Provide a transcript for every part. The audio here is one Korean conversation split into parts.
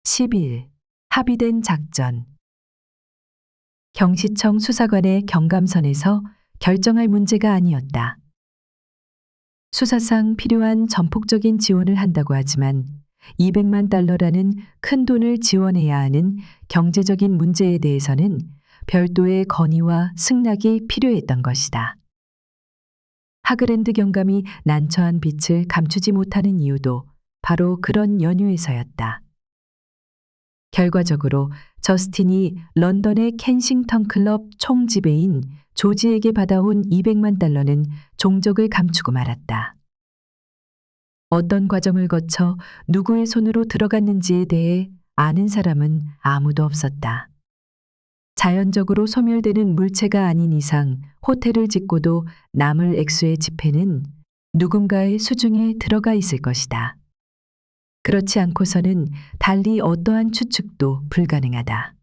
10일 합의된 작전. 경시청 수사관의 경감선에서 결정할 문제가 아니었다. 수사상 필요한 전폭적인 지원을 한다고 하지만 200만 달러라는 큰 돈을 지원해야 하는 경제적인 문제에 대해서는 별도의 건의와 승낙이 필요했던 것이다. 하그랜드 경감이 난처한 빛을 감추지 못하는 이유도 바로 그런 연유에서였다. 결과적으로 저스틴이 런던의 켄싱턴 클럽 총지배인 조지에게 받아온 200만 달러는 종적을 감추고 말았다. 어떤 과정을 거쳐 누구의 손으로 들어갔는지에 대해 아는 사람은 아무도 없었다. 자연적으로 소멸되는 물체가 아닌 이상 호텔을 짓고도 남을 액수의 지폐는 누군가의 수중에 들어가 있을 것이다. 그렇지 않고서는 달리 어떠한 추측도 불가능하다.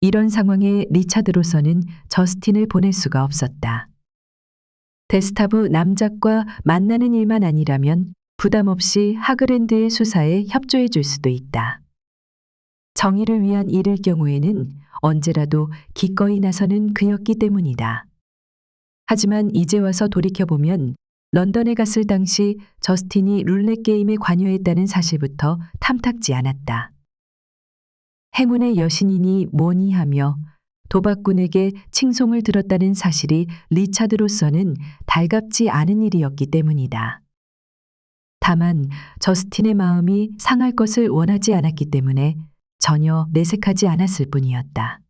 이런 상황에 리차드로서는 저스틴을 보낼 수가 없었다. 데스타브 남작과 만나는 일만 아니라면 부담 없이 하그랜드의 수사에 협조해 줄 수도 있다. 정의를 위한 일일 경우에는 언제라도 기꺼이 나서는 그였기 때문이다. 하지만 이제 와서 돌이켜보면 런던에 갔을 당시 저스틴이 룰렛 게임에 관여했다는 사실부터 탐탁지 않았다. 행운의 여신이니 뭐니 하며 도박꾼에게 칭송을 들었다는 사실이 리차드로서는 달갑지 않은 일이었기 때문이다. 다만 저스틴의 마음이 상할 것을 원하지 않았기 때문에 전혀 내색하지 않았을 뿐이었다.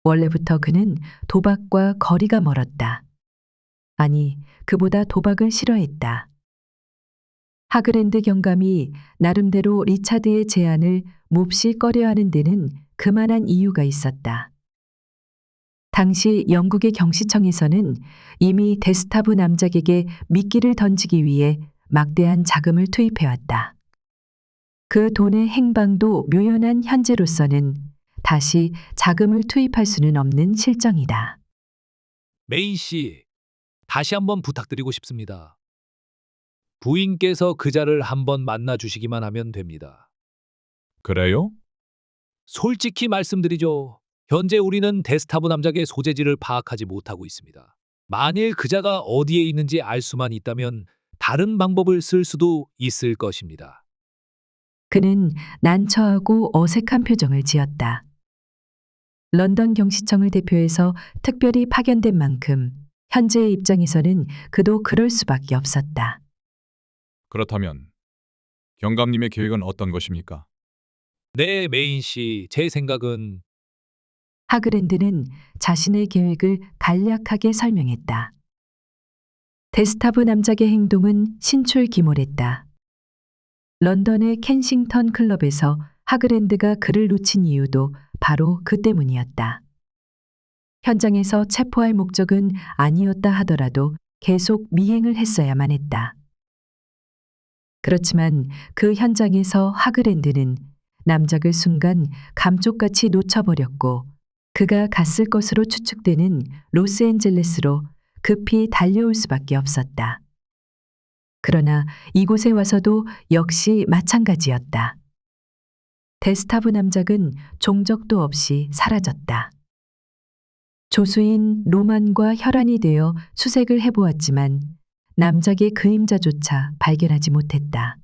원래부터 그는 도박과 거리가 멀었다. 아니, 그보다 도박을 싫어했다. 하그랜드 경감이 나름대로 리차드의 제안을 몹시 꺼려하는 데는 그만한 이유가 있었다. 당시 영국의 경시청에서는 이미 데스타브 남작에게 미끼를 던지기 위해 막대한 자금을 투입해왔다. 그 돈의 행방도 묘연한 현재로서는 다시 자금을 투입할 수는 없는 실정이다. 메인 씨, 다시 한번 부탁드리고 싶습니다. 부인께서 그자를 한번 만나 주시기만 하면 됩니다. 그래요? 솔직히 말씀드리죠. 현재 우리는 데스타브 남작의 소재지를 파악하지 못하고 있습니다. 만일 그자가 어디에 있는지 알 수만 있다면 다른 방법을 쓸 수도 있을 것입니다. 그는 난처하고 어색한 표정을 지었다. 런던 경시청을 대표해서 특별히 파견된 만큼 현재의 입장에서는 그도 그럴 수밖에 없었다. 그렇다면 경감님의 계획은 어떤 것입니까? 네, 메인 씨, 제 생각은 하그랜드는 자신의 계획을 간략하게 설명했다. 데스타브 남작의 행동은 신출기몰했다. 런던의 켄싱턴 클럽에서 하그랜드가 그를 놓친 이유도 바로 그 때문이었다. 현장에서 체포할 목적은 아니었다 하더라도 계속 미행을 했어야만 했다. 그렇지만 그 현장에서 하그랜드는 남작을 순간 감쪽같이 놓쳐버렸고 그가 갔을 것으로 추측되는 로스앤젤레스로 급히 달려올 수밖에 없었다. 그러나 이곳에 와서도 역시 마찬가지였다. 데스타브 남작은 종적도 없이 사라졌다. 조수인 로만과 혈안이 되어 수색을 해보았지만 남작의 그림자조차 발견하지 못했다.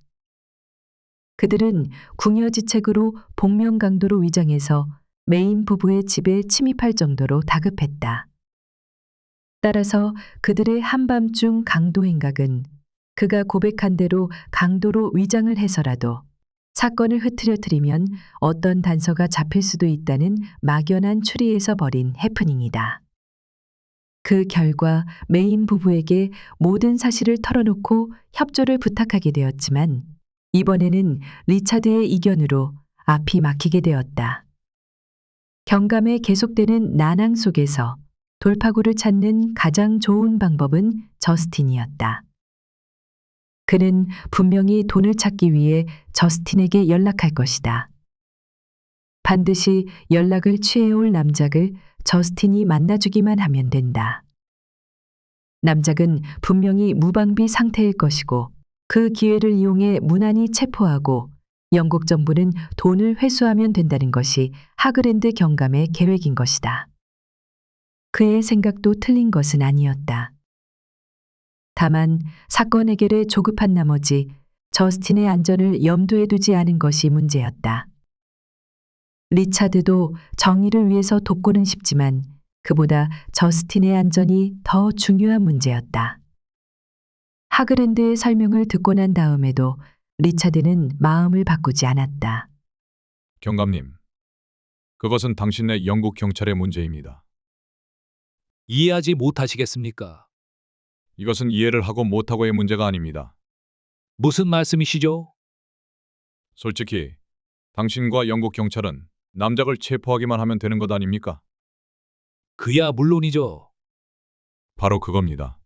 그들은 궁여지책으로 복면강도로 위장해서 메인 부부의 집에 침입할 정도로 다급했다. 따라서 그들의 한밤중 강도 행각은 그가 고백한 대로 강도로 위장을 해서라도 사건을 흐트러뜨리면 어떤 단서가 잡힐 수도 있다는 막연한 추리에서 벌인 해프닝이다. 그 결과 메인 부부에게 모든 사실을 털어놓고 협조를 부탁하게 되었지만 이번에는 리차드의 이견으로 앞이 막히게 되었다. 경감에 계속되는 난항 속에서 돌파구를 찾는 가장 좋은 방법은 저스틴이었다. 그는 분명히 돈을 찾기 위해 저스틴에게 연락할 것이다. 반드시 연락을 취해올 남작을 저스틴이 만나주기만 하면 된다. 남작은 분명히 무방비 상태일 것이고 그 기회를 이용해 무난히 체포하고 영국 정부는 돈을 회수하면 된다는 것이 하그랜드 경감의 계획인 것이다. 그의 생각도 틀린 것은 아니었다. 다만 사건 해결에 조급한 나머지 저스틴의 안전을 염두에 두지 않은 것이 문제였다. 리차드도 정의를 위해서 돕고는 싶지만 그보다 저스틴의 안전이 더 중요한 문제였다. 하그랜드의 설명을 듣고 난 다음에도 리차드는 마음을 바꾸지 않았다. 경감님, 그것은 당신의 영국 경찰의 문제입니다. 이해하지 못하시겠습니까? 이것은 이해를 하고 못하고의 문제가 아닙니다. 무슨 말씀이시죠? 솔직히 당신과 영국 경찰은 남작을 체포하기만 하면 되는 것 아닙니까? 그야 물론이죠. 바로 그겁니다.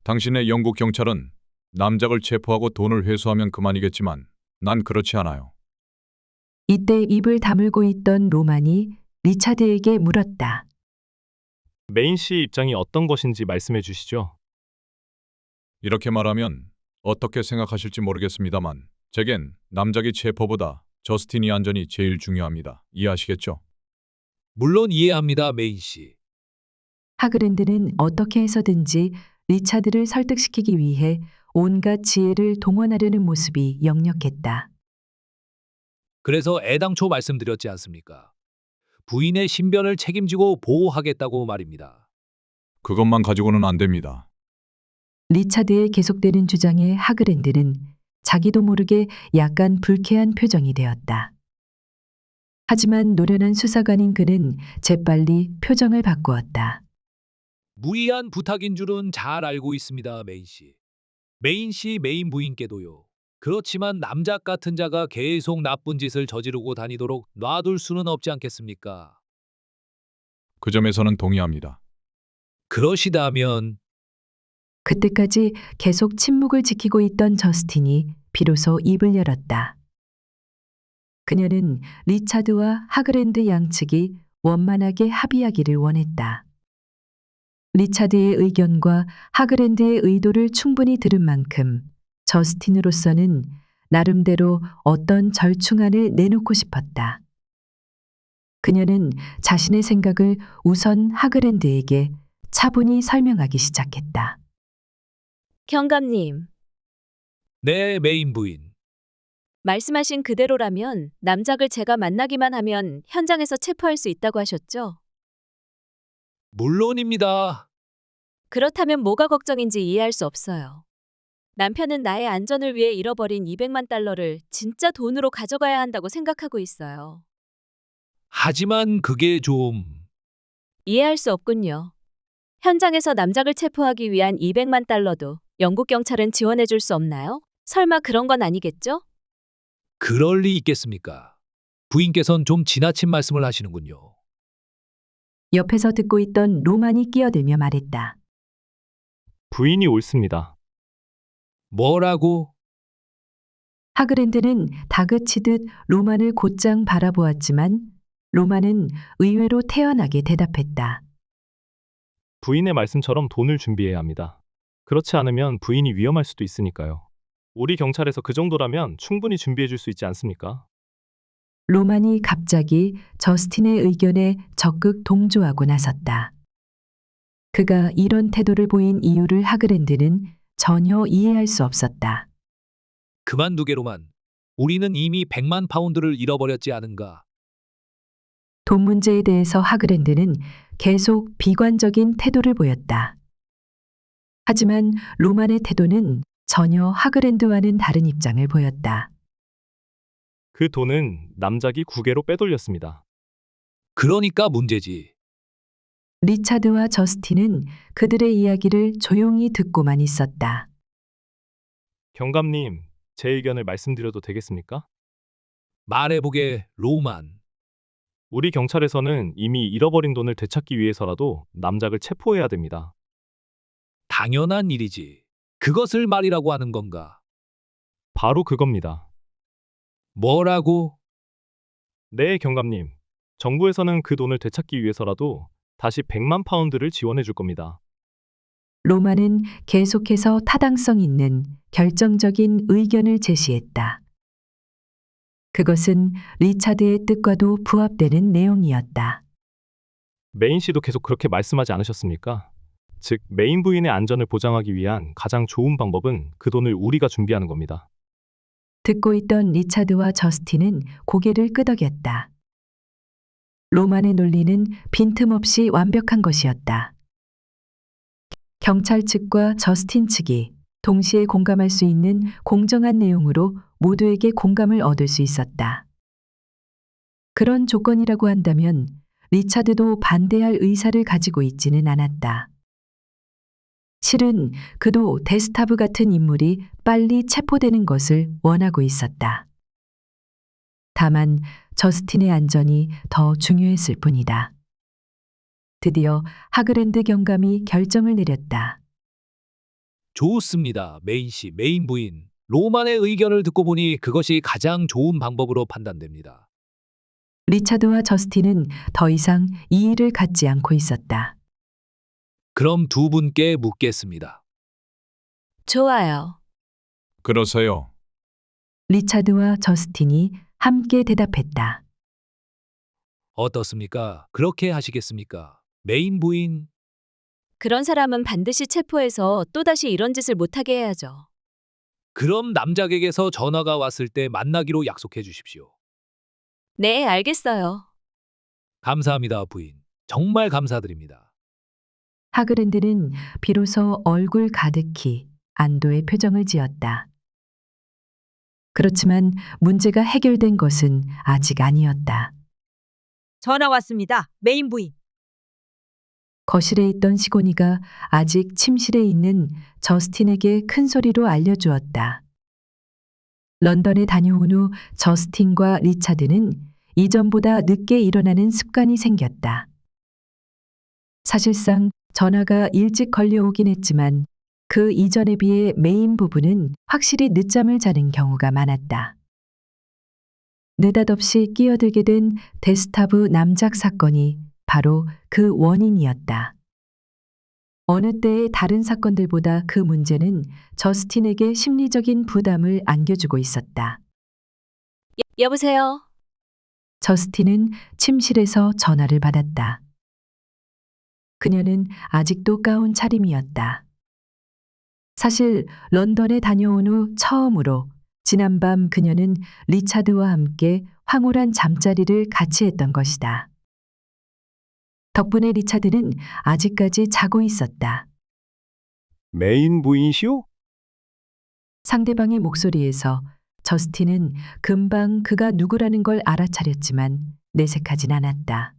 당신의 영국 경찰은 남작을 체포하고 돈을 회수하면 그만이겠지만 난 그렇지 않아요. 이때 입을 다물고 있던 로만이 리차드에게 물었다. 메인 씨 입장이 어떤 것인지 말씀해 주시죠. 이렇게 말하면 어떻게 생각하실지 모르겠습니다만 제겐 남작이 체포보다 저스틴이 안전이 제일 중요합니다. 이해하시겠죠? 물론 이해합니다, 메인 씨. 하그랜드는 어떻게 해서든지 리차드를 설득시키기 위해 온갖 지혜를 동원하려는 모습이 역력했다. 그래서 애당초 말씀드렸지 않습니까? 부인의 신변을 책임지고 보호하겠다고 말입니다. 그것만 가지고는 안 됩니다. 리차드의 계속되는 주장에 하그랜드는 자기도 모르게 약간 불쾌한 표정이 되었다. 하지만 노련한 수사관인 그는 재빨리 표정을 바꾸었다. 무리한 부탁인 줄은 잘 알고 있습니다, 메인 씨. 메인 씨 메인 부인께도요. 그렇지만 남작 같은 자가 계속 나쁜 짓을 저지르고 다니도록 놔둘 수는 없지 않겠습니까? 그 점에서는 동의합니다. 그러시다면 그때까지 계속 침묵을 지키고 있던 저스틴이 비로소 입을 열었다. 그녀는 리차드와 하그랜드 양측이 원만하게 합의하기를 원했다. 리차드의 의견과 하그랜드의 의도를 충분히 들은 만큼 저스틴으로서는 나름대로 어떤 절충안을 내놓고 싶었다. 그녀는 자신의 생각을 우선 하그랜드에게 차분히 설명하기 시작했다. 경감님, 네, 메인 부인. 말씀하신 그대로라면 남작을 제가 만나기만 하면 현장에서 체포할 수 있다고 하셨죠? 물론입니다. 그렇다면 뭐가 걱정인지 이해할 수 없어요. 남편은 나의 안전을 위해 잃어버린 200만 달러를 진짜 돈으로 가져가야 한다고 생각하고 있어요. 하지만 그게 좀... 이해할 수 없군요. 현장에서 남작을 체포하기 위한 200만 달러도 영국 경찰은 지원해 줄 수 없나요? 설마 그런 건 아니겠죠? 그럴 리 있겠습니까? 부인께선 좀 지나친 말씀을 하시는군요. 옆에서 듣고 있던 로만이 끼어들며 말했다. 부인이 옳습니다. 뭐라고? 하그랜드는 다그치듯 로만을 곧장 바라보았지만 로만은 의외로 태연하게 대답했다. 부인의 말씀처럼 돈을 준비해야 합니다. 그렇지 않으면 부인이 위험할 수도 있으니까요. 우리 경찰에서 그 정도라면 충분히 준비해 줄 수 있지 않습니까? 로만이 갑자기 저스틴의 의견에 적극 동조하고 나섰다. 그가 이런 태도를 보인 이유를 하그랜드는 전혀 이해할 수 없었다. 그만두게로만. 우리는 이미 100만 파운드를 잃어버렸지 않은가? 돈 문제에 대해서 하그랜드는 계속 비관적인 태도를 보였다. 하지만 로만의 태도는 전혀 하그랜드와는 다른 입장을 보였다. 그 돈은 남작이 국외로 빼돌렸습니다. 그러니까 문제지. 리차드와 저스틴은 그들의 이야기를 조용히 듣고만 있었다. 경감님, 제 의견을 말씀드려도 되겠습니까? 말해보게, 로만. 우리 경찰에서는 이미 잃어버린 돈을 되찾기 위해서라도 남작을 체포해야 됩니다. 당연한 일이지. 그것을 말이라고 하는 건가? 바로 그겁니다. 뭐라고? 네, 경감님. 정부에서는 그 돈을 되찾기 위해서라도 다시 100만 파운드를 지원해 줄 겁니다. 로만은 계속해서 타당성 있는 결정적인 의견을 제시했다. 그것은 리차드의 뜻과도 부합되는 내용이었다. 메인 씨도 계속 그렇게 말씀하지 않으셨습니까? 즉, 메인 부인의 안전을 보장하기 위한 가장 좋은 방법은 그 돈을 우리가 준비하는 겁니다. 듣고 있던 리차드와 저스틴은 고개를 끄덕였다. 로만의 논리는 빈틈없이 완벽한 것이었다. 경찰 측과 저스틴 측이 동시에 공감할 수 있는 공정한 내용으로 모두에게 공감을 얻을 수 있었다. 그런 조건이라고 한다면 리차드도 반대할 의사를 가지고 있지는 않았다. 실은 그도 데스타브 같은 인물이 빨리 체포되는 것을 원하고 있었다. 다만 저스틴의 안전이 더 중요했을 뿐이다. 드디어 하그랜드 경감이 결정을 내렸다. 좋습니다. 메인 씨, 메인 부인. 로만의 의견을 듣고 보니 그것이 가장 좋은 방법으로 판단됩니다. 리차드와 저스틴은 더 이상 이의를 갖지 않고 있었다. 그럼 두 분께 묻겠습니다. 좋아요. 그러세요. 리차드와 저스틴이 함께 대답했다. 어떻습니까? 그렇게 하시겠습니까? 메인 부인. 그런 사람은 반드시 체포해서 또다시 이런 짓을 못하게 해야죠. 그럼 남작에게서 전화가 왔을 때 만나기로 약속해 주십시오. 네, 알겠어요. 감사합니다, 부인. 정말 감사드립니다. 하그랜드는 비로소 얼굴 가득히 안도의 표정을 지었다. 그렇지만 문제가 해결된 것은 아직 아니었다. 전화 왔습니다. 메인 부인. 거실에 있던 시고니가 아직 침실에 있는 저스틴에게 큰 소리로 알려주었다. 런던에 다녀온 후 저스틴과 리차드는 이전보다 늦게 일어나는 습관이 생겼다. 사실상 전화가 일찍 걸려오긴 했지만 그 이전에 비해 메인 부부는 확실히 늦잠을 자는 경우가 많았다. 느닷없이 끼어들게 된 데스타브 남작 사건이 바로 그 원인이었다. 어느 때의 다른 사건들보다 그 문제는 저스틴에게 심리적인 부담을 안겨주고 있었다. 여보세요? 저스틴은 침실에서 전화를 받았다. 그녀는 아직도 가운 차림이었다. 사실 런던에 다녀온 후 처음으로 지난밤 그녀는 리차드와 함께 황홀한 잠자리를 같이 했던 것이다. 덕분에 리차드는 아직까지 자고 있었다. 메인 부인이시오? 상대방의 목소리에서 저스틴은 금방 그가 누구라는 걸 알아차렸지만 내색하진 않았다.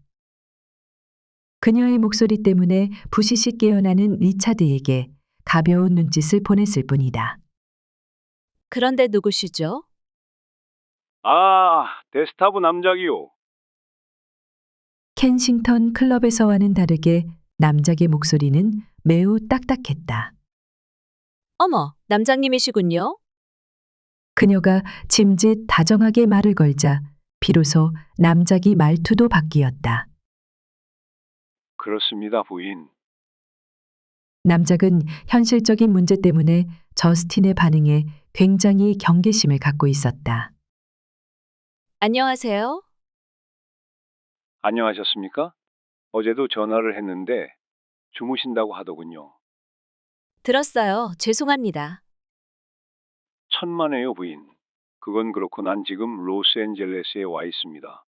그녀의 목소리 때문에 부시시 깨어나는 리차드에게 가벼운 눈짓을 보냈을 뿐이다. 그런데 누구시죠? 아, 데스타브 남작이요. 켄싱턴 클럽에서와는 다르게 남작의 목소리는 매우 딱딱했다. 어머, 남장님이시군요. 그녀가 짐짓 다정하게 말을 걸자 비로소 남작이 말투도 바뀌었다. 그렇습니다, 부인. 남작은 현실적인 문제 때문에 저스틴의 반응에 굉장히 경계심을 갖고 있었다. 안녕하세요. 안녕하셨습니까? 어제도 전화를 했는데 주무신다고 하더군요. 들었어요. 죄송합니다. 천만에요, 부인. 그건 그렇고 난 지금 로스앤젤레스에 와 있습니다.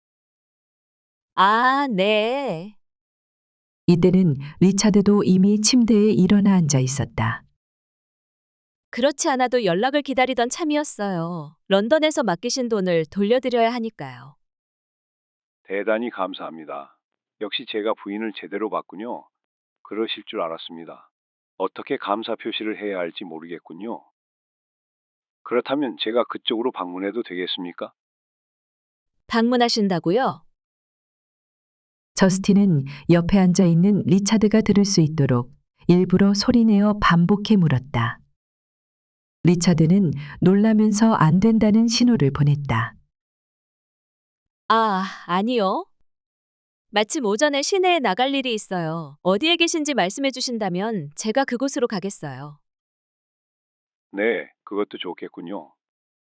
아, 네. 이때는 리차드도 이미 침대에 일어나 앉아 있었다. 그렇지 않아도 연락을 기다리던 참이었어요. 런던에서 맡기신 돈을 돌려드려야 하니까요. 대단히 감사합니다. 역시 제가 부인을 제대로 봤군요. 그러실 줄 알았습니다. 어떻게 감사 표시를 해야 할지 모르겠군요. 그렇다면 제가 그쪽으로 방문해도 되겠습니까? 방문하신다고요? 저스틴은 옆에 앉아 있는 리차드가 들을 수 있도록 일부러 소리내어 반복해 물었다. 리차드는 놀라면서 안 된다는 신호를 보냈다. 아, 아니요. 마침 오전에 시내에 나갈 일이 있어요. 어디에 계신지 말씀해 주신다면 제가 그곳으로 가겠어요. 네, 그것도 좋겠군요.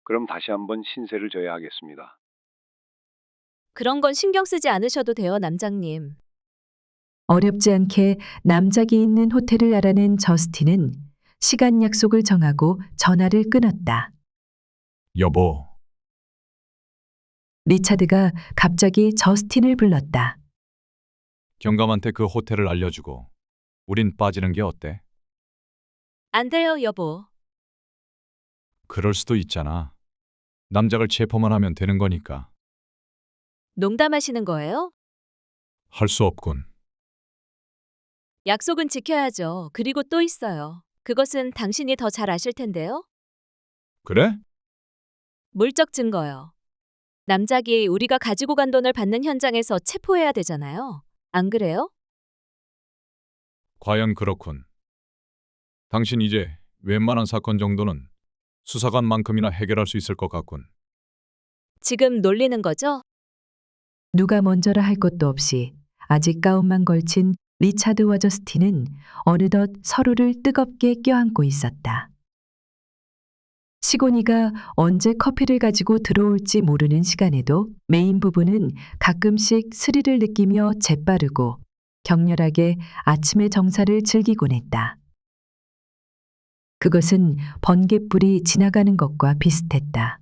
그럼 다시 한번 신세를 져야 하겠습니다. 그런 건 신경 쓰지 않으셔도 돼요, 남장님. 어렵지 않게 남작이 있는 호텔을 알아낸 저스틴은 시간 약속을 정하고 전화를 끊었다. 여보, 리차드가 갑자기 저스틴을 불렀다. 경감한테 그 호텔을 알려주고 우린 빠지는 게 어때? 안 돼요, 여보. 그럴 수도 있잖아. 남작을 체포만 하면 되는 거니까. 농담하시는 거예요? 할 수 없군. 약속은 지켜야죠. 그리고 또 있어요. 그것은 당신이 더 잘 아실 텐데요. 그래? 물적 증거요. 남작이 우리가 가지고 간 돈을 받는 현장에서 체포해야 되잖아요. 안 그래요? 과연 그렇군. 당신 이제 웬만한 사건 정도는 수사관만큼이나 해결할 수 있을 것 같군. 지금 놀리는 거죠? 누가 먼저라 할 것도 없이 아직 가운만 걸친 리차드와 저스틴은 어느덧 서로를 뜨겁게 껴안고 있었다. 시고니가 언제 커피를 가지고 들어올지 모르는 시간에도 메인 부부는 가끔씩 스릴을 느끼며 재빠르고 격렬하게 아침의 정사를 즐기곤 했다. 그것은 번갯불이 지나가는 것과 비슷했다.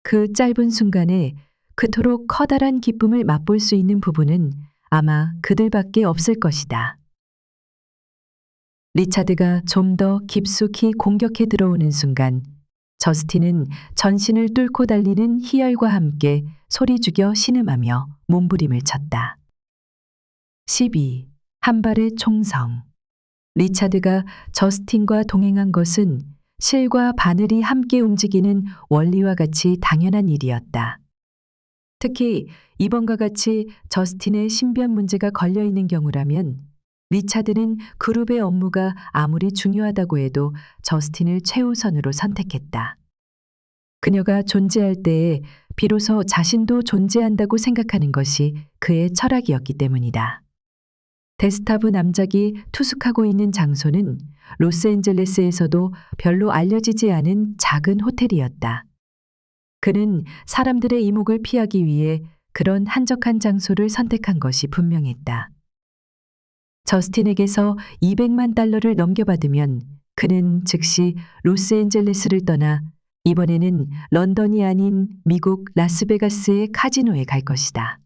그 짧은 순간에 그토록 커다란 기쁨을 맛볼 수 있는 부부는 아마 그들밖에 없을 것이다. 리차드가 좀 더 깊숙이 공격해 들어오는 순간 저스틴은 전신을 뚫고 달리는 희열과 함께 소리 죽여 신음하며 몸부림을 쳤다. 12. 한 발의 총성. 리차드가 저스틴과 동행한 것은 실과 바늘이 함께 움직이는 원리와 같이 당연한 일이었다. 특히 이번과 같이 저스틴의 신변 문제가 걸려 있는 경우라면 리차드는 그룹의 업무가 아무리 중요하다고 해도 저스틴을 최우선으로 선택했다. 그녀가 존재할 때에 비로소 자신도 존재한다고 생각하는 것이 그의 철학이었기 때문이다. 데스타브 남작이 투숙하고 있는 장소는 로스앤젤레스에서도 별로 알려지지 않은 작은 호텔이었다. 그는 사람들의 이목을 피하기 위해 그런 한적한 장소를 선택한 것이 분명했다. 저스틴에게서 200만 달러를 넘겨받으면 그는 즉시 로스앤젤레스를 떠나 이번에는 런던이 아닌 미국 라스베가스의 카지노에 갈 것이다.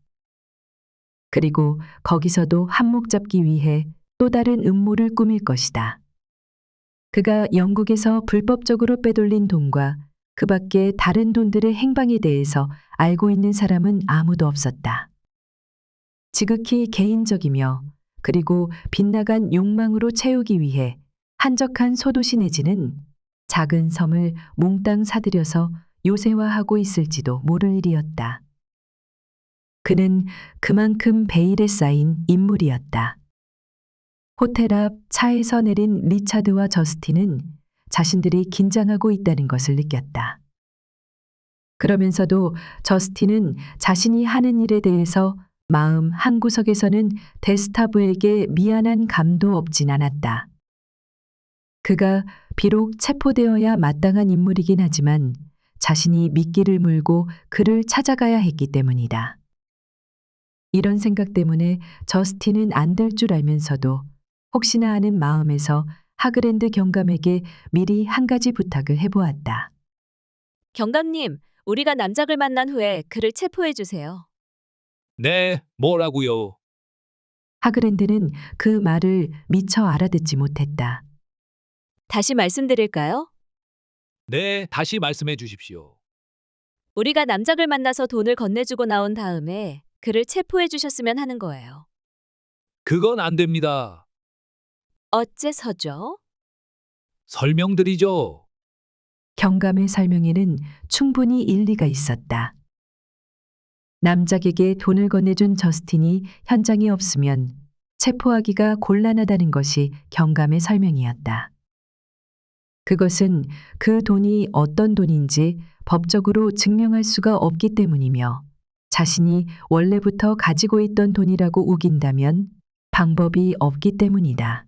그리고 거기서도 한몫 잡기 위해 또 다른 음모를 꾸밀 것이다. 그가 영국에서 불법적으로 빼돌린 돈과 그 밖에 다른 돈들의 행방에 대해서 알고 있는 사람은 아무도 없었다. 지극히 개인적이며 그리고 빗나간 욕망으로 채우기 위해 한적한 소도시 내지는 작은 섬을 몽땅 사들여서 요새화하고 있을지도 모를 일이었다. 그는 그만큼 베일에 쌓인 인물이었다. 호텔 앞 차에서 내린 리차드와 저스틴은 자신들이 긴장하고 있다는 것을 느꼈다. 그러면서도 저스틴은 자신이 하는 일에 대해서 마음 한구석에서는 데스타브에게 미안한 감도 없진 않았다. 그가 비록 체포되어야 마땅한 인물이긴 하지만 자신이 미끼를 물고 그를 찾아가야 했기 때문이다. 이런 생각 때문에 저스틴은 안 될 줄 알면서도 혹시나 하는 마음에서 하그랜드 경감에게 미리 한 가지 부탁을 해보았다. 경감님, 우리가 남작을 만난 후에 그를 체포해 주세요. 네, 뭐라고요? 하그랜드는 그 말을 미처 알아듣지 못했다. 다시 말씀드릴까요? 네, 다시 말씀해 주십시오. 우리가 남작을 만나서 돈을 건네주고 나온 다음에 그를 체포해 주셨으면 하는 거예요. 그건 안 됩니다. 어째서죠? 설명드리죠. 경감의 설명에는 충분히 일리가 있었다. 남작에게 돈을 건네준 저스틴이 현장에 없으면 체포하기가 곤란하다는 것이 경감의 설명이었다. 그것은 그 돈이 어떤 돈인지 법적으로 증명할 수가 없기 때문이며 자신이 원래부터 가지고 있던 돈이라고 우긴다면 방법이 없기 때문이다.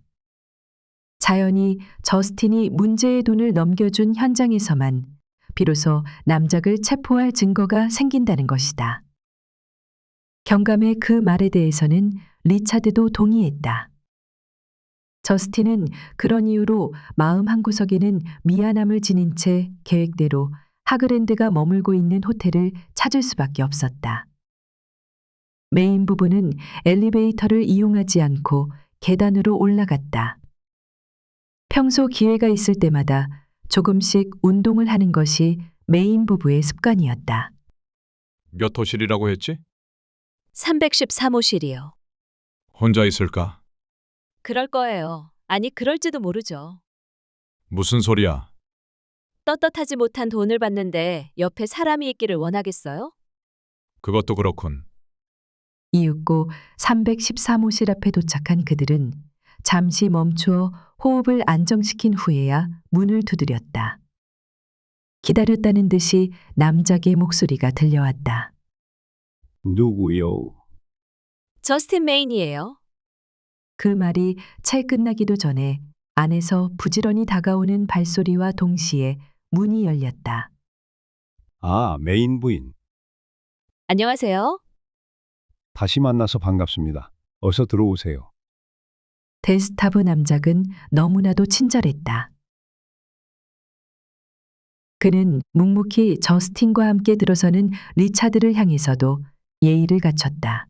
자연히 저스틴이 문제의 돈을 넘겨준 현장에서만 비로소 남작을 체포할 증거가 생긴다는 것이다. 경감의 그 말에 대해서는 리차드도 동의했다. 저스틴은 그런 이유로 마음 한구석에는 미안함을 지닌 채 계획대로 하그랜드가 머물고 있는 호텔을 찾을 수밖에 없었다. 메인 부부는 엘리베이터를 이용하지 않고 계단으로 올라갔다. 평소 기회가 있을 때마다 조금씩 운동을 하는 것이 메인 부부의 습관이었다. 몇 호실이라고 했지? 313호실이요. 혼자 있을까? 그럴 거예요. 아니, 그럴지도 모르죠. 무슨 소리야? 떳떳하지 못한 돈을 받는데 옆에 사람이 있기를 원하겠어요? 그것도 그렇군. 이윽고 313호실 앞에 도착한 그들은 잠시 멈추어 호흡을 안정시킨 후에야 문을 두드렸다. 기다렸다는 듯이 남작의 목소리가 들려왔다. 누구요? 저스틴 메인이에요. 그 말이 채 끝나기도 전에 안에서 부지런히 다가오는 발소리와 동시에 문이 열렸다. 아, 메인 부인. 안녕하세요. 다시 만나서 반갑습니다. 어서 들어오세요. 데스타브 남작은 너무나도 친절했다. 그는 묵묵히 저스틴과 함께 들어서는 리차드를 향해서도 예의를 갖췄다.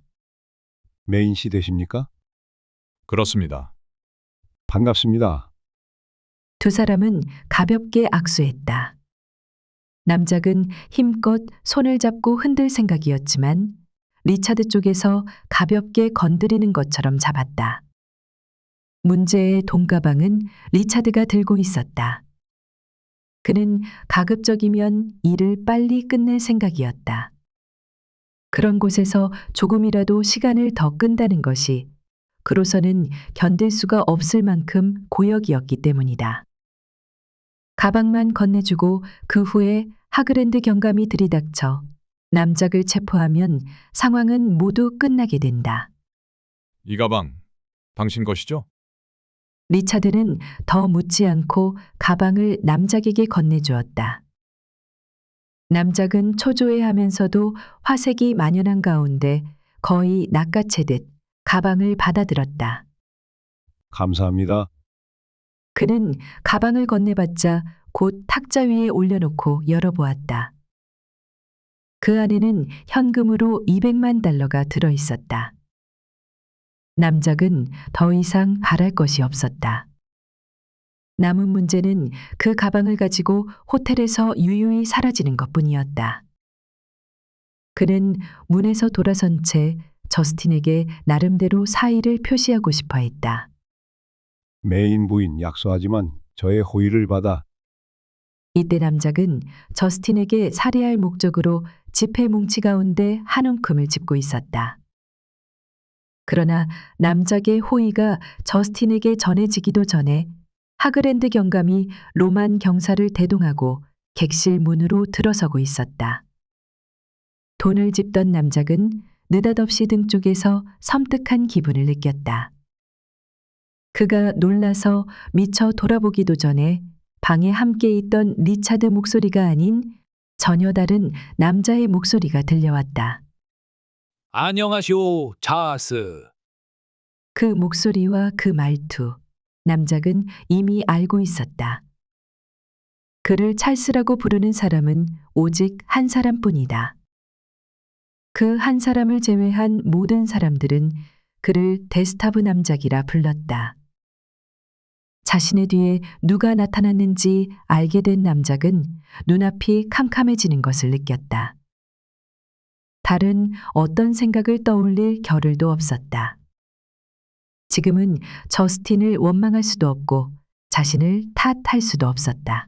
메인 씨 되십니까? 그렇습니다. 반갑습니다. 두 사람은 가볍게 악수했다. 남작은 힘껏 손을 잡고 흔들 생각이었지만 리차드 쪽에서 가볍게 건드리는 것처럼 잡았다. 문제의 돈가방은 리차드가 들고 있었다. 그는 가급적이면 일을 빨리 끝낼 생각이었다. 그런 곳에서 조금이라도 시간을 더 끈다는 것이 그로서는 견딜 수가 없을 만큼 고역이었기 때문이다. 가방만 건네주고 그 후에 하그랜드 경감이 들이닥쳐 남작을 체포하면 상황은 모두 끝나게 된다. 이 가방 당신 것이죠? 리차드는 더 묻지 않고 가방을 남작에게 건네주었다. 남작은 초조해하면서도 화색이 만연한 가운데 거의 낚아채듯 가방을 받아들었다. 감사합니다. 그는 가방을 건네받자 곧 탁자 위에 올려놓고 열어보았다. 그 안에는 현금으로 200만 달러가 들어있었다. 남작은 더 이상 바랄 것이 없었다. 남은 문제는 그 가방을 가지고 호텔에서 유유히 사라지는 것뿐이었다. 그는 문에서 돌아선 채 저스틴에게 나름대로 사의를 표시하고 싶어 했다. 메인 부인 약소하지만 저의 호의를 받아 이때 남작은 저스틴에게 살해할 목적으로 지폐 뭉치 가운데 한 움큼을 짚고 있었다. 그러나 남작의 호의가 저스틴에게 전해지기도 전에 하그랜드 경감이 로만 경사를 대동하고 객실 문으로 들어서고 있었다. 돈을 짚던 남작은 느닷없이 등 쪽에서 섬뜩한 기분을 느꼈다. 그가 놀라서 미처 돌아보기도 전에 방에 함께 있던 리차드 목소리가 아닌 전혀 다른 남자의 목소리가 들려왔다. 안녕하시오, 자스. 그 목소리와 그 말투, 남작은 이미 알고 있었다. 그를 찰스라고 부르는 사람은 오직 한 사람뿐이다. 그 한 사람을 제외한 모든 사람들은 그를 데스타브 남작이라 불렀다. 자신의 뒤에 누가 나타났는지 알게 된 남작은 눈앞이 캄캄해지는 것을 느꼈다. 다른 어떤 생각을 떠올릴 겨를도 없었다. 지금은 저스틴을 원망할 수도 없고 자신을 탓할 수도 없었다.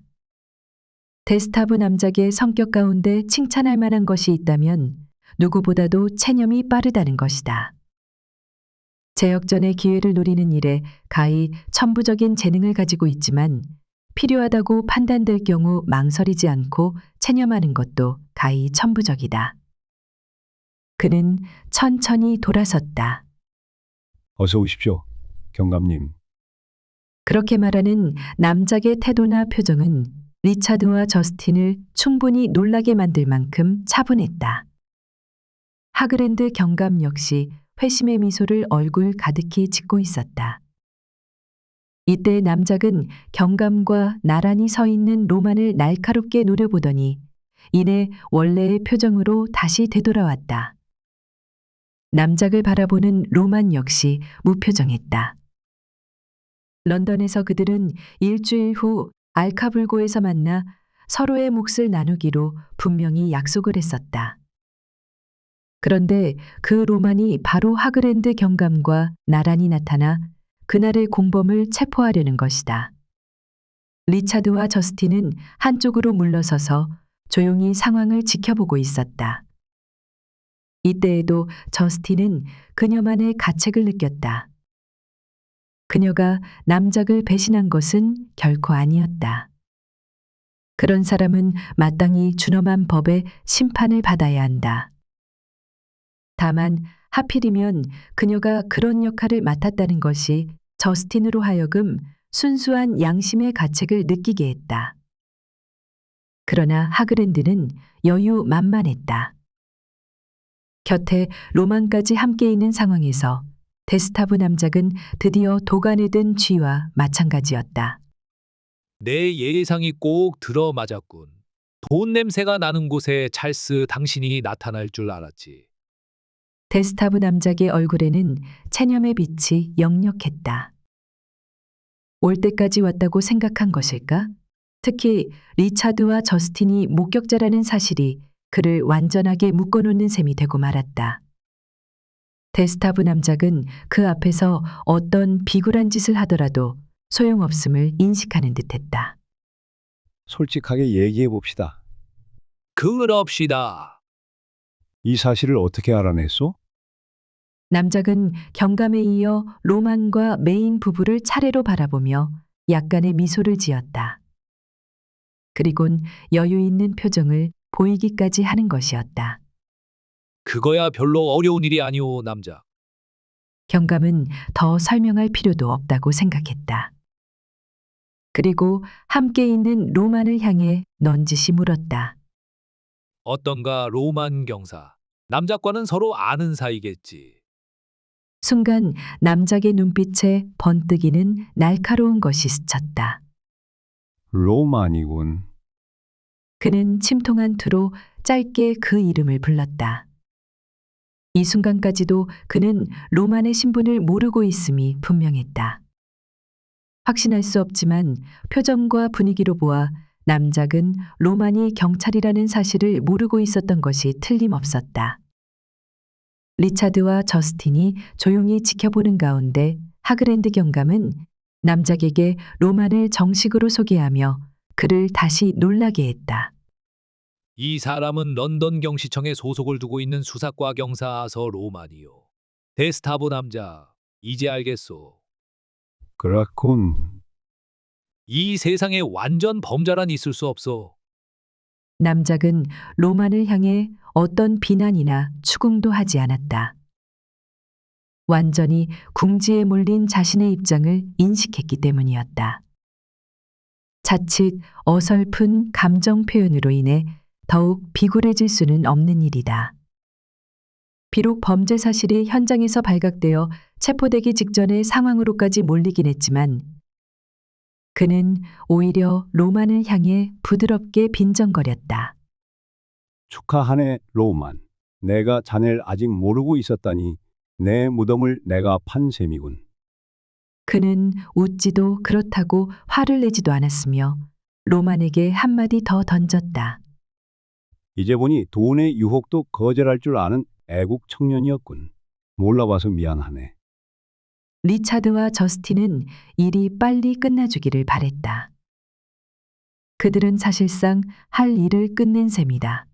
데스타브 남작의 성격 가운데 칭찬할 만한 것이 있다면 누구보다도 체념이 빠르다는 것이다. 재역전의 기회를 노리는 일에 가히 천부적인 재능을 가지고 있지만 필요하다고 판단될 경우 망설이지 않고 체념하는 것도 가히 천부적이다. 그는 천천히 돌아섰다. 어서 오십시오. 경감님. 그렇게 말하는 남작의 태도나 표정은 리차드와 저스틴을 충분히 놀라게 만들 만큼 차분했다. 하그랜드 경감 역시 회심의 미소를 얼굴 가득히 짓고 있었다. 이때 남작은 경감과 나란히 서 있는 로만을 날카롭게 노려보더니 이내 원래의 표정으로 다시 되돌아왔다. 남작을 바라보는 로만 역시 무표정했다. 런던에서 그들은 일주일 후 알카불고에서 만나 서로의 몫을 나누기로 분명히 약속을 했었다. 그런데 그 로만이 바로 하그랜드 경감과 나란히 나타나 그날의 공범을 체포하려는 것이다. 리차드와 저스틴은 한쪽으로 물러서서 조용히 상황을 지켜보고 있었다. 이때에도 저스틴은 그녀만의 가책을 느꼈다. 그녀가 남작을 배신한 것은 결코 아니었다. 그런 사람은 마땅히 준엄한 법의 심판을 받아야 한다. 다만 하필이면 그녀가 그런 역할을 맡았다는 것이 저스틴으로 하여금 순수한 양심의 가책을 느끼게 했다. 그러나 하그랜드는 여유만만했다. 곁에 로만까지 함께 있는 상황에서 데스타브 남작은 드디어 도간에 든 쥐와 마찬가지였다. 내 예상이 꼭 들어맞았군. 돈 냄새가 나는 곳에 찰스 당신이 나타날 줄 알았지. 데스타브 남작의 얼굴에는 체념의 빛이 역력했다. 올 때까지 왔다고 생각한 것일까? 특히 리차드와 저스틴이 목격자라는 사실이 그를 완전하게 묶어놓는 셈이 되고 말았다. 데스타브 남작은 그 앞에서 어떤 비굴한 짓을 하더라도 소용없음을 인식하는 듯했다. 솔직하게 얘기해 봅시다. 그럽시다. 이 사실을 어떻게 알아냈소? 남작은 경감에 이어 로만과 메인 부부를 차례로 바라보며 약간의 미소를 지었다. 그리곤 여유 있는 표정을 보이기까지 하는 것이었다. 그거야 별로 어려운 일이 아니오, 남자. 경감은 더 설명할 필요도 없다고 생각했다. 그리고 함께 있는 로만을 향해 넌지시 물었다. 어떤가 로만 경사. 남작과는 서로 아는 사이겠지. 순간 남작의 눈빛에 번뜩이는 날카로운 것이 스쳤다. 로만이군. 그는 침통한 투로 짧게 그 이름을 불렀다. 이 순간까지도 그는 로만의 신분을 모르고 있음이 분명했다. 확신할 수 없지만 표정과 분위기로 보아 남작은 로만이 경찰이라는 사실을 모르고 있었던 것이 틀림없었다. 리차드와 저스틴이 조용히 지켜보는 가운데 하그랜드 경감은 남작에게 로만을 정식으로 소개하며 그를 다시 놀라게 했다. 이 사람은 런던 경시청에 소속을 두고 있는 수사과 경사 아서 로만이요. 데스타브 남자. 이제 알겠소. 그렇군. 이 세상에 완전 범죄란 있을 수 없어. 남작은 로만을 향해 어떤 비난이나 추궁도 하지 않았다. 완전히 궁지에 몰린 자신의 입장을 인식했기 때문이었다. 자칫 어설픈 감정 표현으로 인해 더욱 비굴해질 수는 없는 일이다. 비록 범죄 사실이 현장에서 발각되어 체포되기 직전의 상황으로까지 몰리긴 했지만 그는 오히려 로만을 향해 부드럽게 빈정거렸다. 축하하네, 로만. 내가 자네를 아직 모르고 있었다니 내 무덤을 내가 판 셈이군. 그는 웃지도 그렇다고 화를 내지도 않았으며 로만에게 한마디 더 던졌다. 이제 보니 돈의 유혹도 거절할 줄 아는 애국 청년이었군. 몰라봐서 미안하네. 리차드와 저스틴은 일이 빨리 끝나주기를 바랬다. 그들은 사실상 할 일을 끝낸 셈이다.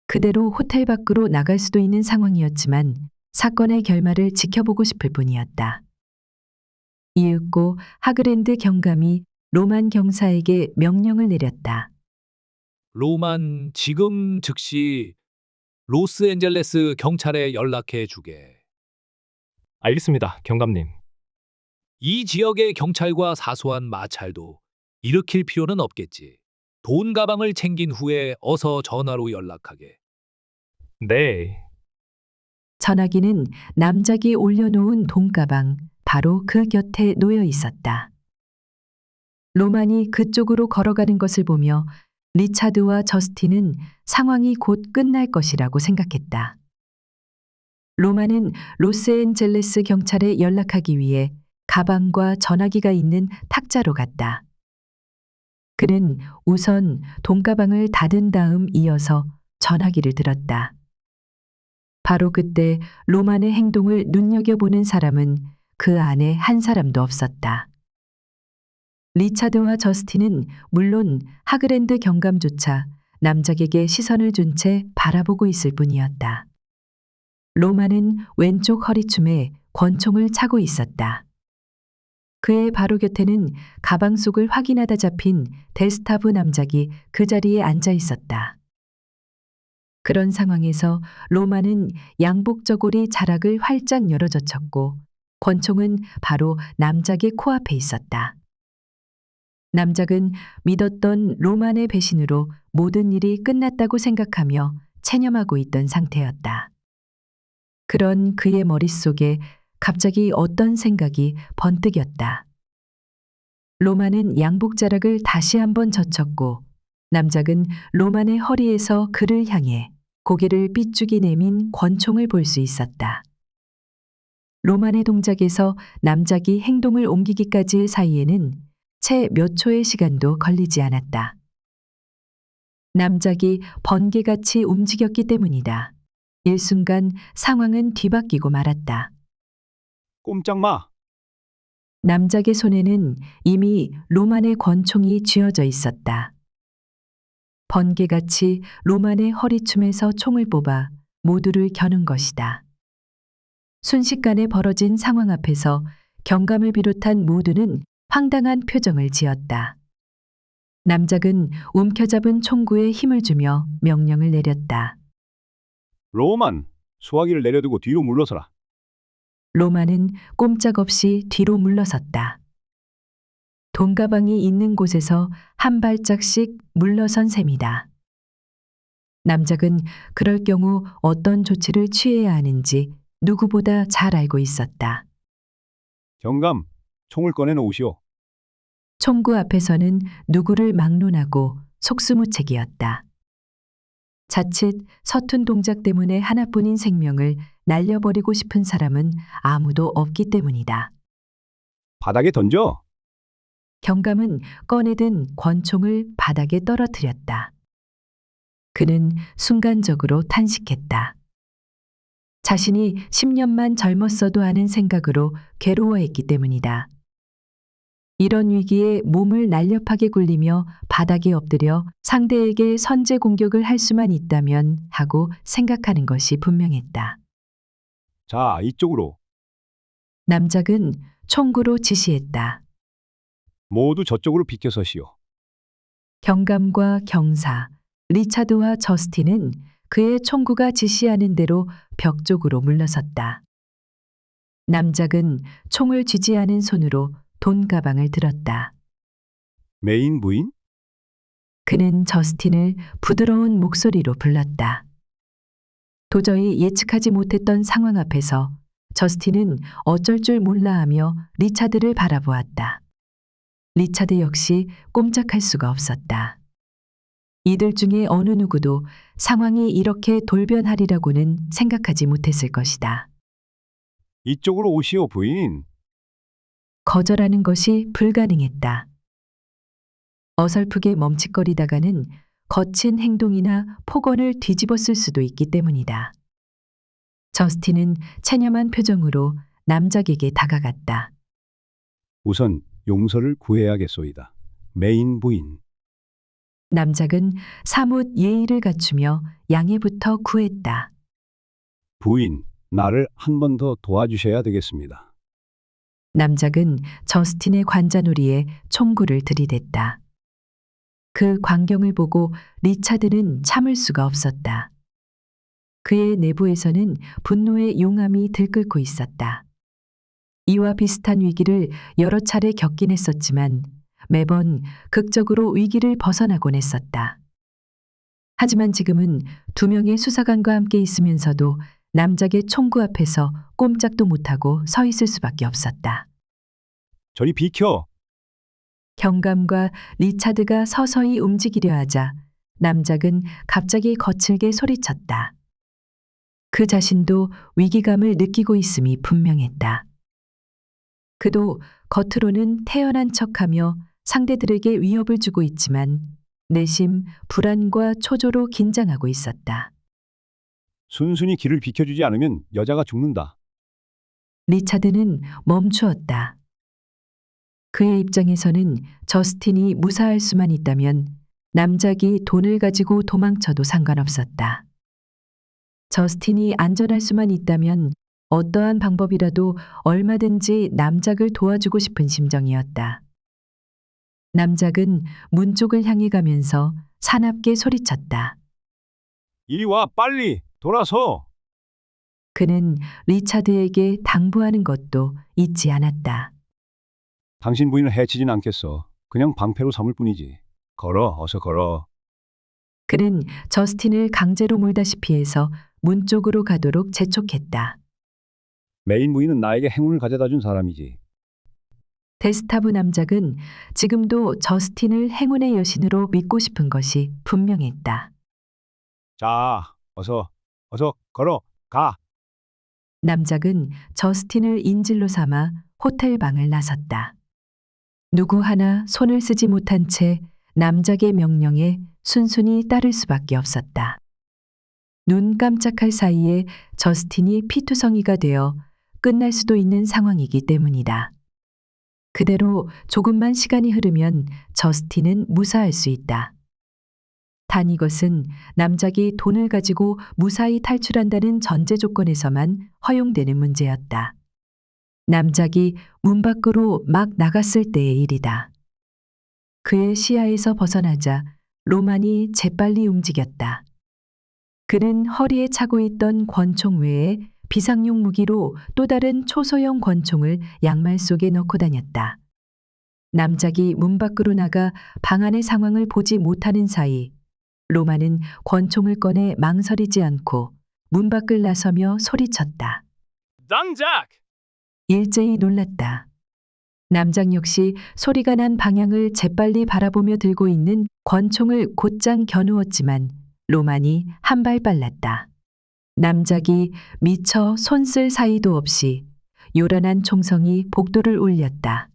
그대로 호텔 밖으로 나갈 수도 있는 상황이었지만 사건의 결말을 지켜보고 싶을 뿐이었다. 이윽고 하그랜드 경감이 로만 경사에게 명령을 내렸다. 로만 지금 즉시 로스앤젤레스 경찰에 연락해 주게. 알겠습니다, 경감님. 이 지역의 경찰과 사소한 마찰도 일으킬 필요는 없겠지. 돈 가방을 챙긴 후에 어서 전화로 연락하게. 네. 전화기는 남작이 올려놓은 돈가방 바로 그 곁에 놓여 있었다. 로만이 그쪽으로 걸어가는 것을 보며 리차드와 저스틴은 상황이 곧 끝날 것이라고 생각했다. 로만은 로스앤젤레스 경찰에 연락하기 위해 가방과 전화기가 있는 탁자로 갔다. 그는 우선 돈가방을 닫은 다음 이어서 전화기를 들었다. 바로 그때 로만의 행동을 눈여겨보는 사람은 그 안에 한 사람도 없었다. 리차드와 저스틴은 물론 하그랜드 경감조차 남작에게 시선을 준 채 바라보고 있을 뿐이었다. 로만은 왼쪽 허리춤에 권총을 차고 있었다. 그의 바로 곁에는 가방 속을 확인하다 잡힌 데스타브 남작이 그 자리에 앉아 있었다. 그런 상황에서 로만은 양복 저고리 자락을 활짝 열어젖혔고 권총은 바로 남작의 코앞에 있었다. 남작은 믿었던 로만의 배신으로 모든 일이 끝났다고 생각하며 체념하고 있던 상태였다. 그런 그의 머릿속에 갑자기 어떤 생각이 번뜩였다. 로만은 양복 자락을 다시 한번 젖혔고 남작은 로만의 허리에서 그를 향해 고개를 삐죽이 내민 권총을 볼 수 있었다. 로만의 동작에서 남작이 행동을 옮기기까지의 사이에는 채 몇 초의 시간도 걸리지 않았다. 남작이 번개같이 움직였기 때문이다. 일순간 상황은 뒤바뀌고 말았다. 꼼짝 마. 남작의 손에는 이미 로만의 권총이 쥐어져 있었다. 번개같이 로만의 허리춤에서 총을 뽑아 모두를 겨눈 것이다. 순식간에 벌어진 상황 앞에서 경감을 비롯한 모두는 황당한 표정을 지었다. 남작은 움켜잡은 총구에 힘을 주며 명령을 내렸다. 로만, 수화기를 내려두고 뒤로 물러서라. 로만은 꼼짝없이 뒤로 물러섰다. 돈가방이 있는 곳에서 한 발짝씩 물러선 셈이다. 남작은 그럴 경우 어떤 조치를 취해야 하는지 누구보다 잘 알고 있었다. 경감, 총을 꺼내놓으시오. 총구 앞에서는 누구를 막론하고 속수무책이었다. 자칫 서툰 동작 때문에 하나뿐인 생명을 날려버리고 싶은 사람은 아무도 없기 때문이다. 바닥에 던져. 경감은 꺼내든 권총을 바닥에 떨어뜨렸다. 그는 순간적으로 탄식했다. 자신이 10년만 젊었어도 하는 생각으로 괴로워했기 때문이다. 이런 위기에 몸을 날렵하게 굴리며 바닥에 엎드려 상대에게 선제 공격을 할 수만 있다면 하고 생각하는 것이 분명했다. 자, 이쪽으로. 남작은 총구로 지시했다. 모두 저쪽으로 비켜서시오. 경감과 경사, 리차드와 저스틴은 그의 총구가 지시하는 대로 벽 쪽으로 물러섰다. 남작은 총을 쥐지 않은 손으로 돈가방을 들었다. 메인 부인? 그는 저스틴을 부드러운 목소리로 불렀다. 도저히 예측하지 못했던 상황 앞에서 저스틴은 어쩔 줄 몰라 하며 리차드를 바라보았다. 리차드 역시 꼼짝할 수가 없었다. 이들 중에 어느 누구도 상황이 이렇게 돌변하리라고는 생각하지 못했을 것이다. 이쪽으로 오시오, 부인. 거절하는 것이 불가능했다. 어설프게 멈칫거리다가는 거친 행동이나 폭언을 뒤집었을 수도 있기 때문이다. 저스틴은 체념한 표정으로 남작에게 다가갔다. 우선 용서를 구해야겠소이다. 메인 부인. 남작은 사뭇 예의를 갖추며 양해부터 구했다. 부인, 나를 한 번 더 도와주셔야 되겠습니다. 남작은 저스틴의 관자놀이에 총구를 들이댔다. 그 광경을 보고 리차드는 참을 수가 없었다. 그의 내부에서는 분노의 용암이 들끓고 있었다. 이와 비슷한 위기를 여러 차례 겪긴 했었지만 매번 극적으로 위기를 벗어나곤 했었다. 하지만 지금은 두 명의 수사관과 함께 있으면서도 남작의 총구 앞에서 꼼짝도 못하고 서 있을 수밖에 없었다. 저리 비켜. 경감과 리차드가 서서히 움직이려 하자 남작은 갑자기 거칠게 소리쳤다. 그 자신도 위기감을 느끼고 있음이 분명했다. 그도 겉으로는 태연한 척하며 상대들에게 위협을 주고 있지만 내심 불안과 초조로 긴장하고 있었다. 순순히 길을 비켜주지 않으면 여자가 죽는다. 리차드는 멈추었다. 그의 입장에서는 저스틴이 무사할 수만 있다면 남작이 돈을 가지고 도망쳐도 상관없었다. 저스틴이 안전할 수만 있다면 어떠한 방법이라도 얼마든지 남작을 도와주고 싶은 심정이었다. 남작은 문 쪽을 향해 가면서 사납게 소리쳤다. 이리 와, 빨리 돌아서. 그는 리차드에게 당부하는 것도 잊지 않았다. 당신 부인을 해치진 않겠어. 그냥 방패로 삼을 뿐이지. 걸어, 어서 걸어. 그는 저스틴을 강제로 몰다시피 해서 문 쪽으로 가도록 재촉했다. 메인 부인은 나에게 행운을 가져다 준 사람이지. 데스타브 남작은 지금도 저스틴을 행운의 여신으로 믿고 싶은 것이 분명했다. 자, 어서 걸어, 가. 남작은 저스틴을 인질로 삼아 호텔 방을 나섰다. 누구 하나 손을 쓰지 못한 채 남작의 명령에 순순히 따를 수밖에 없었다. 눈 깜짝할 사이에 저스틴이 피투성이가 되어 끝날 수도 있는 상황이기 때문이다. 그대로 조금만 시간이 흐르면 저스틴은 무사할 수 있다. 단 이것은 남작이 돈을 가지고 무사히 탈출한다는 전제 조건에서만 허용되는 문제였다. 남작이 문 밖으로 막 나갔을 때의 일이다. 그의 시야에서 벗어나자 로만이 재빨리 움직였다. 그는 허리에 차고 있던 권총 외에 비상용 무기로 또 다른 초소형 권총을 양말 속에 넣고 다녔다. 남작이 문 밖으로 나가 방 안의 상황을 보지 못하는 사이 로마는 권총을 꺼내 망설이지 않고 문 밖을 나서며 소리쳤다. 남작! 일제히 놀랐다. 남작 역시 소리가 난 방향을 재빨리 바라보며 들고 있는 권총을 곧장 겨누었지만 로만이 한 발 빨랐다. 남작이 미처 손 쓸 사이도 없이 요란한 총성이 복도를 울렸다.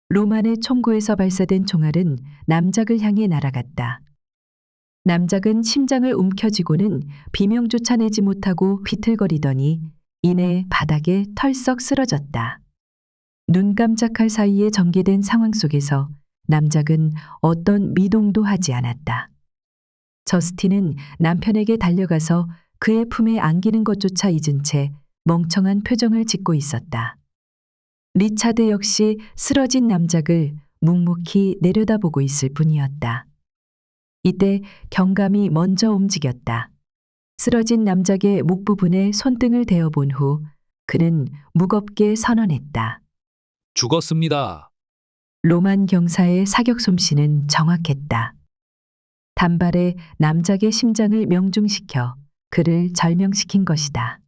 로만의 총구에서 발사된 총알은 남작을 향해 날아갔다. 남작은 심장을 움켜쥐고는 비명조차 내지 못하고 비틀거리더니 이내 바닥에 털썩 쓰러졌다. 눈 깜짝할 사이에 전개된 상황 속에서 남작은 어떤 미동도 하지 않았다. 저스틴은 남편에게 달려가서 그의 품에 안기는 것조차 잊은 채 멍청한 표정을 짓고 있었다. 리차드 역시 쓰러진 남작을 묵묵히 내려다보고 있을 뿐이었다. 이때 경감이 먼저 움직였다. 쓰러진 남작의 목 부분에 손등을 대어본 후 그는 무겁게 선언했다. 죽었습니다. 로만 경사의 사격 솜씨는 정확했다. 단발에 남작의 심장을 명중시켜 그를 절명시킨 것이다.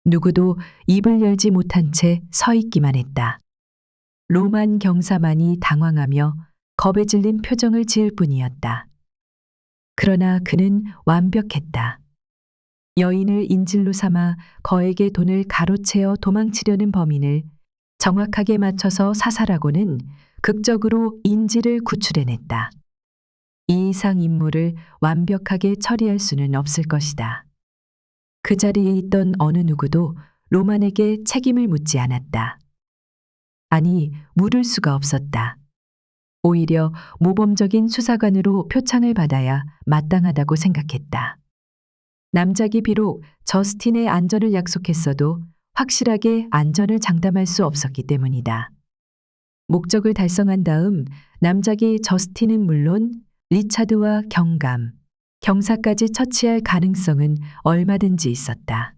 누구도 입을 열지 못한 채 서 있기만 했다. 로만 경사만이 당황하며 겁에 질린 표정을 지을 뿐이었다. 그러나 그는 완벽했다. 여인을 인질로 삼아 거액의 돈을 가로채어 도망치려는 범인을 정확하게 맞춰서 사살하고는 극적으로 인질을 구출해냈다. 이 이상 임무를 완벽하게 처리할 수는 없을 것이다. 그 자리에 있던 어느 누구도 로만에게 책임을 묻지 않았다. 아니, 물을 수가 없었다. 오히려 모범적인 수사관으로 표창을 받아야 마땅하다고 생각했다. 남작이 비록 저스틴의 안전을 약속했어도 확실하게 안전을 장담할 수 없었기 때문이다. 목적을 달성한 다음 남작이 저스틴은 물론 리차드와 경감, 경사까지 처치할 가능성은 얼마든지 있었다.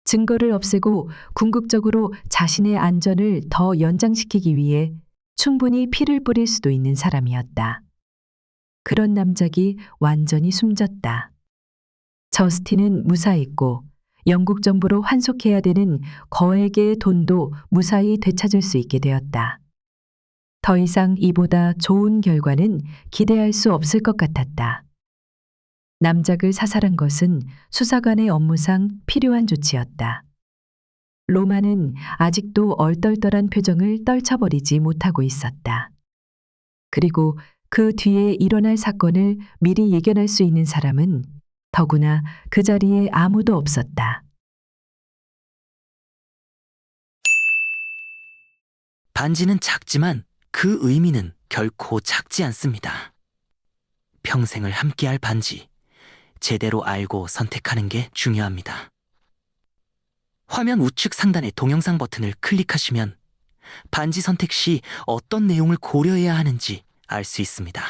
증거를 없애고 궁극적으로 자신의 안전을 더 연장시키기 위해 충분히 피를 뿌릴 수도 있는 사람이었다. 그런 남작이 완전히 숨졌다. 저스틴은 무사했고 영국 정부로 환속해야 되는 거액의 돈도 무사히 되찾을 수 있게 되었다. 더 이상 이보다 좋은 결과는 기대할 수 없을 것 같았다. 남작을 사살한 것은 수사관의 업무상 필요한 조치였다. 로마는 아직도 얼떨떨한 표정을 떨쳐버리지 못하고 있었다. 그리고 그 뒤에 일어날 사건을 미리 예견할 수 있는 사람은 더구나 그 자리에 아무도 없었다. 반지는 작지만 그 의미는 결코 작지 않습니다. 평생을 함께할 반지, 제대로 알고 선택하는 게 중요합니다. 화면 우측 상단의 동영상 버튼을 클릭하시면 반지 선택 시 어떤 내용을 고려해야 하는지 알 수 있습니다.